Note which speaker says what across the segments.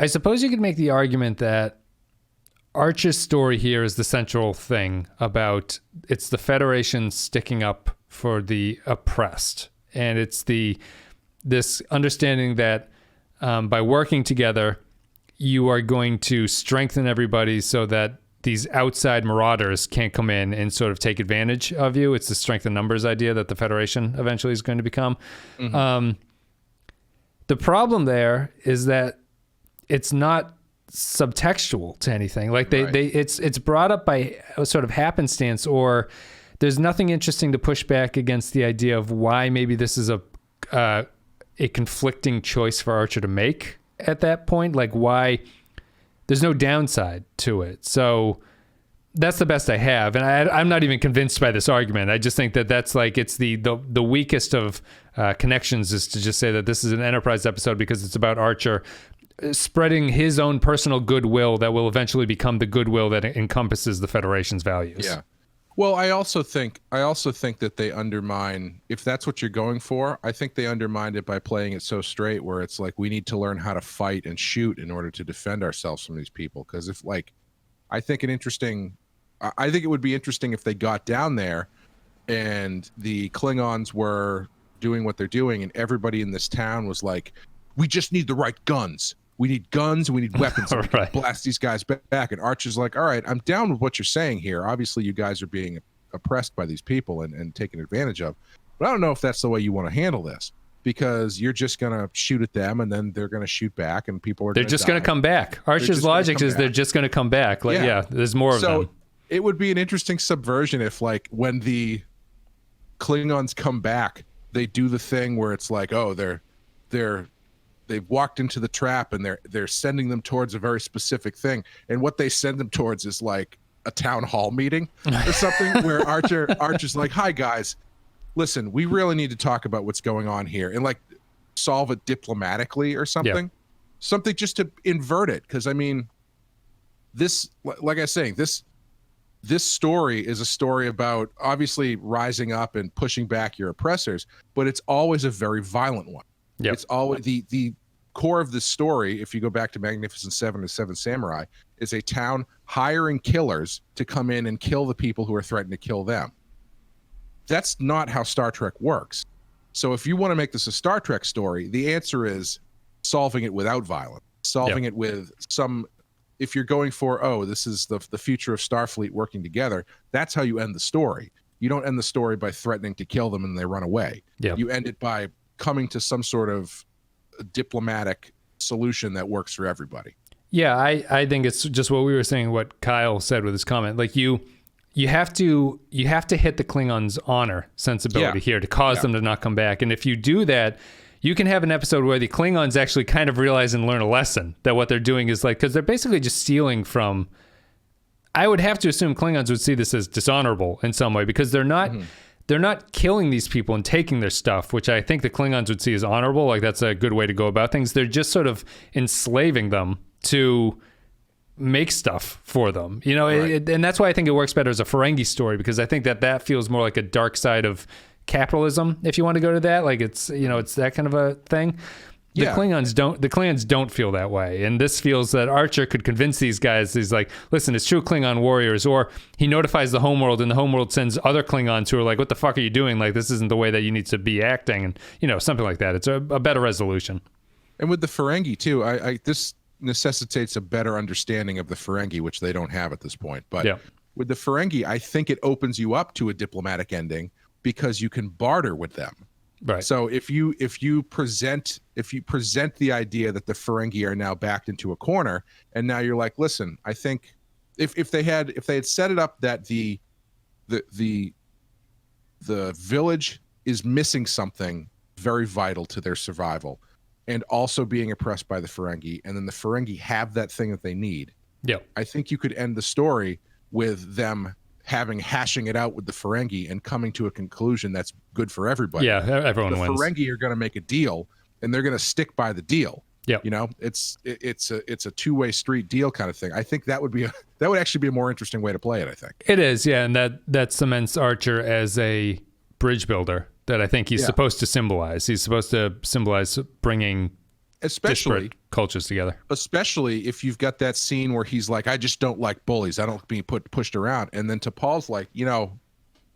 Speaker 1: I suppose you could make the argument that Archer's story here is the central thing about it's the Federation sticking up for the oppressed. And it's this understanding that by working together, you are going to strengthen everybody so that these outside marauders can't come in and sort of take advantage of you. It's the strength in numbers idea that the Federation eventually is going to become. Mm-hmm. The problem there is that it's not subtextual to anything. Like it's brought up by a sort of happenstance, or there's nothing interesting to push back against the idea of why maybe this is a conflicting choice for Archer to make at that point. Like why there's no downside to it. So that's the best I have. And I'm not even convinced by this argument. I just think that that's like, it's the weakest of connections is to just say that this is an Enterprise episode because it's about Archer spreading his own personal goodwill that will eventually become the goodwill that encompasses the Federation's values.
Speaker 2: Yeah. Well, I also think that they undermine, if that's what you're going for, I think they undermined it by playing it so straight where it's like we need to learn how to fight and shoot in order to defend ourselves from these people. Because I think it would be interesting if they got down there and the Klingons were doing what they're doing and everybody in this town was like, we just need the right guns. We need guns and we need weapons. And we can blast these guys back. And Archer's like, all right, I'm down with what you're saying here. Obviously, you guys are being oppressed by these people and taken advantage of. But I don't know if that's the way you want to handle this, because you're just going to shoot at them and then they're going to shoot back and people are
Speaker 1: they're just going to come back. Archer's logic is they're just going to come back. Like, yeah, there's more of them. So
Speaker 2: it would be an interesting subversion if, like, when the Klingons come back, they do the thing where it's like, oh, they've walked into the trap and they're sending them towards a very specific thing. And what they send them towards is like a town hall meeting or something where Archer's like, hi guys, listen, we really need to talk about what's going on here and like solve it diplomatically or something, something just to invert it. Cause I mean, this, like I was saying, this story is a story about obviously rising up and pushing back your oppressors, but it's always a very violent one. Yep. It's always the core of the story. If you go back to Magnificent Seven or Seven Samurai, is a town hiring killers to come in and kill the people who are threatening to kill them. That's not how Star Trek works. So if you want to make this a Star Trek story, the answer is solving it without violence, solving it with some. If you're going for, oh, this is the future of Starfleet working together, that's how you end the story. You don't end the story by threatening to kill them and they run away. Yep. You end it by coming to some sort of diplomatic solution that works for everybody.
Speaker 1: Yeah, I think it's just what we were saying, what Kyle said with his comment. Like you have to hit the Klingons' honor sensibility here to cause them to not come back. And if you do that, you can have an episode where the Klingons actually kind of realize and learn a lesson that what they're doing is like, because they're basically just stealing from. I would have to assume Klingons would see this as dishonorable in some way because they're not. Mm-hmm. They're not killing these people and taking their stuff, which I think the Klingons would see as honorable. Like that's a good way to go about things. They're just sort of enslaving them to make stuff for them, you know, and that's why I think it works better as a Ferengi story, because I think that feels more like a dark side of capitalism. If you want to go to that, like it's, you know, it's that kind of a thing. The Klingons don't feel that way. And this feels that Archer could convince these guys. He's like, listen, it's true Klingon warriors. Or he notifies the homeworld and the homeworld sends other Klingons who are like, what the fuck are you doing? Like, this isn't the way that you need to be acting. And, you know, something like that. It's a better resolution.
Speaker 2: And with the Ferengi too, this necessitates a better understanding of the Ferengi, which they don't have at this point. But with the Ferengi, I think it opens you up to a diplomatic ending because you can barter with them. Right. So if you present the idea that the Ferengi are now backed into a corner, and now you're like, listen, I think if they had set it up that the village is missing something very vital to their survival, and also being oppressed by the Ferengi, and then the Ferengi have that thing that they need. Yeah, I think you could end the story with them hashing it out with the Ferengi and coming to a conclusion that's good for everybody.
Speaker 1: Yeah, everyone wins.
Speaker 2: The Ferengi are going to make a deal, and they're going to stick by the deal. Yeah, you know, it's a two-way street deal kind of thing. I think that would actually be a more interesting way to play it. I think
Speaker 1: it is. Yeah, and that cements Archer as a bridge builder that I think he's supposed to symbolize. He's supposed to symbolize bringing
Speaker 2: especially
Speaker 1: cultures together.
Speaker 2: Especially if you've got that scene where he's like, I just don't like bullies. I don't like being pushed around. And then T'Pol's like,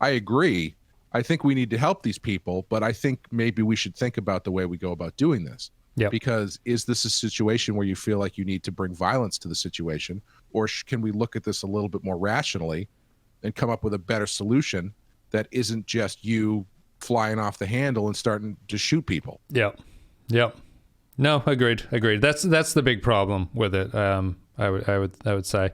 Speaker 2: I agree. I think we need to help these people, but I think maybe we should think about the way we go about doing this.
Speaker 1: Yeah.
Speaker 2: Because is this a situation where you feel like you need to bring violence to the situation, or can we look at this a little bit more rationally and come up with a better solution that isn't just you flying off the handle and starting to shoot people?
Speaker 1: Yeah. Yeah. No, agreed. That's the big problem with it. I would say.